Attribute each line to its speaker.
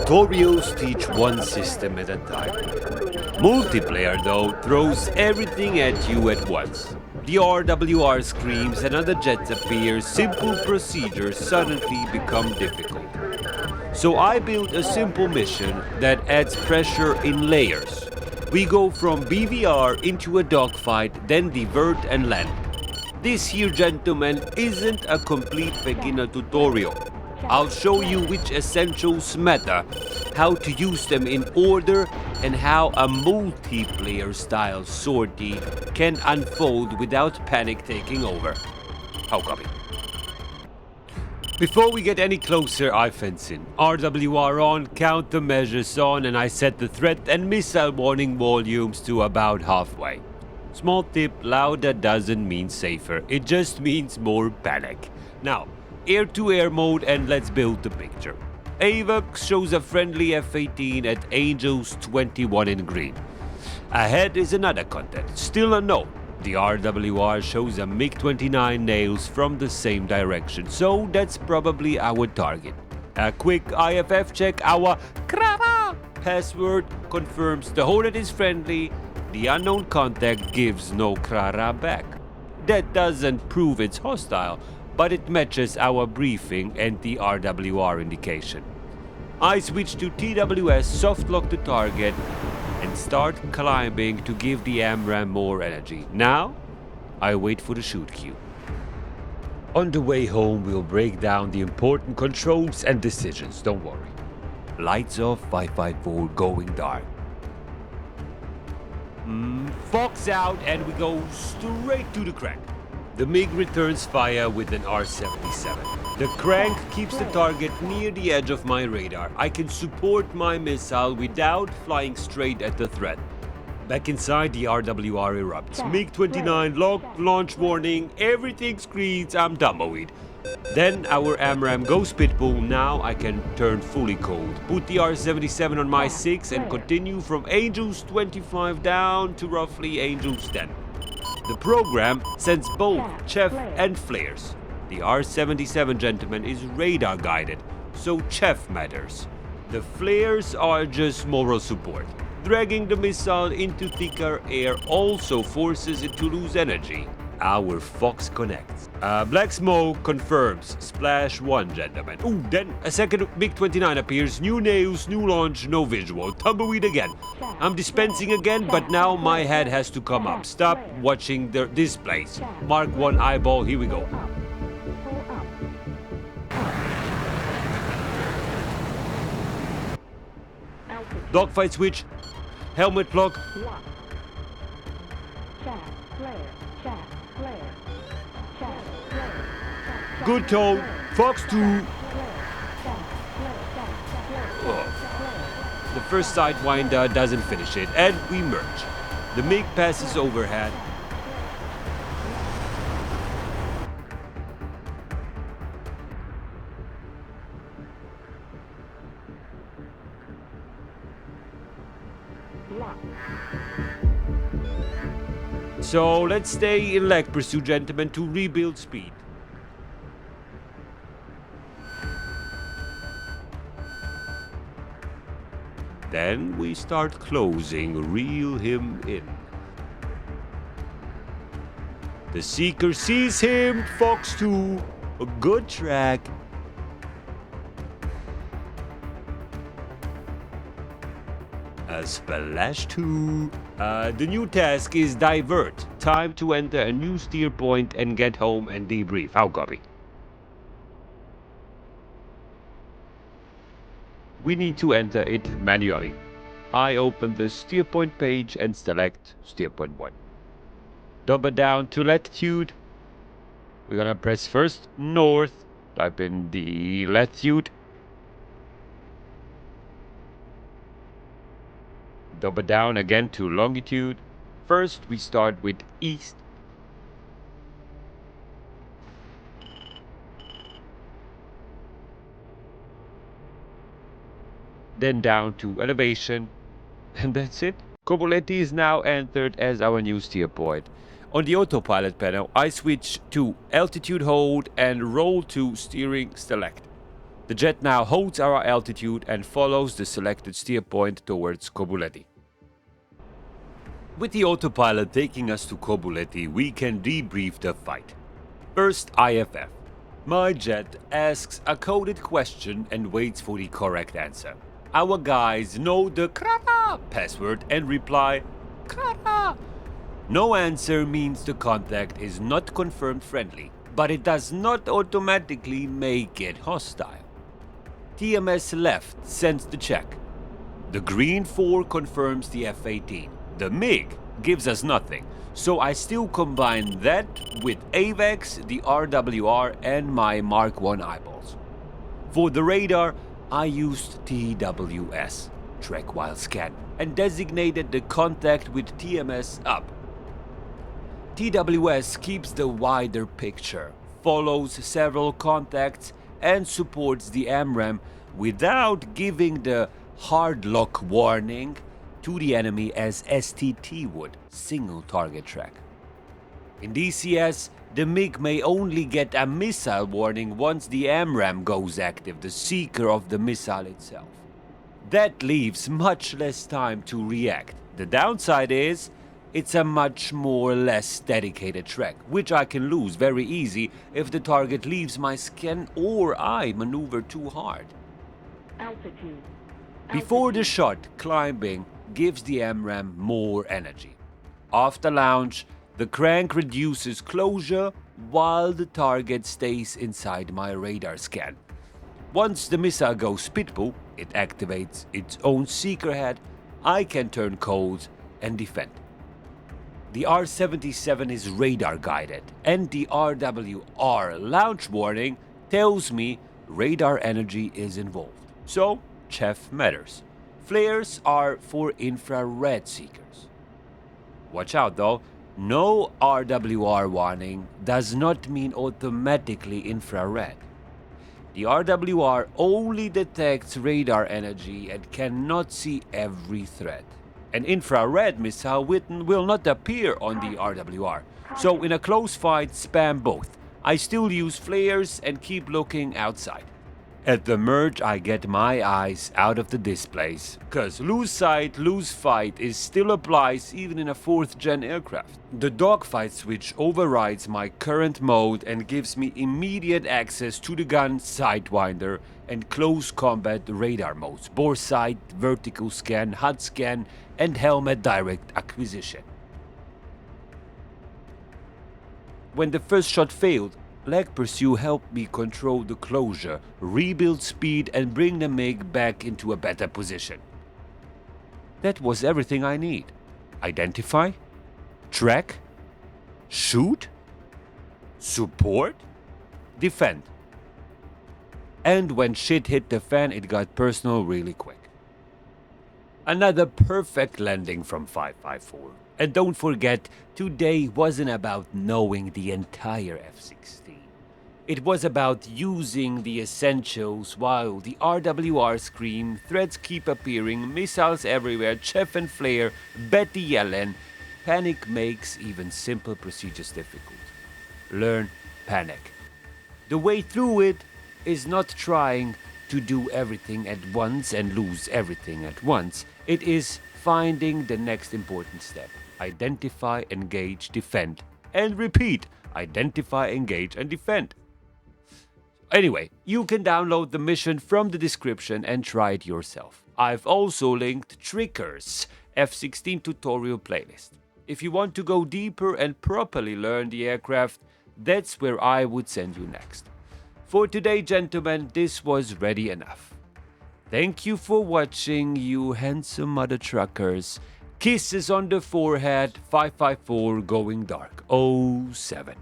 Speaker 1: Tutorials teach one system at a time. Multiplayer, though, throws everything at you at once. The RWR screams and other jets appear, simple procedures suddenly become difficult. So I built a simple mission that adds pressure in layers. We go from BVR into a dogfight, then divert and land. This here, gentlemen, isn't a complete beginner tutorial. I'll show you which essentials matter, how to use them in order, and how a multiplayer style sortie can unfold without panic taking over. How copy? Before we get any closer, I fence in. RWR on, countermeasures on, and I set the threat and missile warning volumes to about halfway. Small tip, louder doesn't mean safer, it just means more panic. Now, air-to-air mode, and let's build the picture. AVAX shows a friendly F-18 at Angels 21 in green. Ahead is another contact, still unknown. The RWR shows a MiG-29 nails from the same direction, so that's probably our target. A quick IFF check, our KRAVA password confirms the Hornet is friendly. The unknown contact gives no KRARA back. That doesn't prove it's hostile, but it matches our briefing and the RWR indication. I switch to TWS, soft lock the target, and start climbing to give the AMRAAM more energy. Now, I wait for the shoot cue. On the way home, we'll break down the important controls and decisions, don't worry. Lights off, 554 going dark. Fox out, and we go straight to the crank. The MiG returns fire with an R-77. The crank keeps the target near the edge of my radar. I can support my missile without flying straight at the threat. Back inside, the RWR erupts. MiG-29 locked, launch warning, everything screens, I'm tumbleweed. Then our AMRAAM goes pitbull. Now I can turn fully cold. Put the R-77 on my 6 and continue from Angels 25 down to roughly Angels 10. The program sends both Chef and flares. The R-77, gentlemen, is radar guided, so Chef matters. The flares are just moral support. Dragging the missile into thicker air also forces it to lose energy. Our Fox connects. Black smoke confirms. Splash 1, gentlemen. Ooh, then a second MiG-29 appears. New nails, new launch, no visual. Tumbleweed again. I'm dispensing again, but now my head has to come up. Stop watching the displays. Mark 1 eyeball, here we go. Dogfight switch. Helmet lock. Good tone. Fox 2. Oh. The first sidewinder doesn't finish it, and we merge. The MiG passes overhead. So let's stay in leg pursuit, gentlemen, to rebuild speed. Then we start closing, reel him in. The Seeker sees him, Fox 2, a good track. A Splash 2. The new task is Divert. Time to enter a new steer point and get home and debrief. How copy? We need to enter it manually. I open the steer point page and select steer point 1. Double down to latitude. We're gonna press first north. Type in the latitude. Double down again to longitude. First we start with east. Then down to elevation, and that's it. Kobuleti is now entered as our new steer point. On the autopilot panel, I switch to altitude hold and roll to steering select. The jet now holds our altitude and follows the selected steer point towards Kobuleti. With the autopilot taking us to Kobuleti, we can debrief the fight. First, IFF. My jet asks a coded question and waits for the correct answer. Our guys know the Krata password and reply Krata. No answer means the contact is not confirmed friendly, but it does not automatically make it hostile. TMS left sends the check. The green 4 confirms the F-18. The MiG gives us nothing, so I still combine that with AVAX, the RWR and my Mark 1 eyeballs. For the radar, I used TWS, track while scan, and designated the contact with TMS up. TWS keeps the wider picture, follows several contacts and supports the AMRAAM without giving the hard lock warning to the enemy as STT would, single target track. In DCS, the MiG may only get a missile warning once the AMRAAM goes active, the seeker of the missile itself. That leaves much less time to react. The downside is, it's a much more less dedicated track, which I can lose very easy if the target leaves my scan or I maneuver too hard.
Speaker 2: Altitude.
Speaker 1: Before the shot, climbing gives the AMRAAM more energy. After launch, the crank reduces closure while the target stays inside my radar scan. Once the missile goes pitbull, it activates its own seeker head, I can turn cold and defend. The R-77 is radar guided and the RWR launch warning tells me radar energy is involved. So, chaff matters. Flares are for infrared seekers. Watch out though, no RWR warning does not mean automatically infrared. The RWR only detects radar energy and cannot see every threat. An infrared missile will not appear on the RWR, so in a close fight spam both. I still use flares and keep looking outside. At the merge I get my eyes out of the displays, cause lose sight, lose fight still applies even in a 4th gen aircraft. The Dogfight switch overrides my current mode and gives me immediate access to the gun, sidewinder and close combat radar modes, bore sight, vertical scan, HUD scan and helmet direct acquisition. When the first shot failed, Leg Pursue helped me control the closure, rebuild speed and bring the MiG back into a better position. That was everything I need. Identify, track, shoot, support, defend. And when shit hit the fan, it got personal really quick. Another perfect landing from 554. And don't forget, today wasn't about knowing the entire F-16. It was about using the essentials while the RWR scream, threats keep appearing, missiles everywhere, chaff and flare, Betty yelling. Panic makes even simple procedures difficult. Learn panic. The way through it is not trying to do everything at once and lose everything at once. It is finding the next important step. Identify, engage, defend. And repeat. Identify, engage, and defend. Anyway, you can download the mission from the description and try it yourself. I've also linked Tricker's F-16 tutorial playlist. If you want to go deeper and properly learn the aircraft, that's where I would send you next. For today, gentlemen, this was ready enough. Thank you for watching, you handsome mother truckers. Kisses on the forehead, 554 going dark, 07.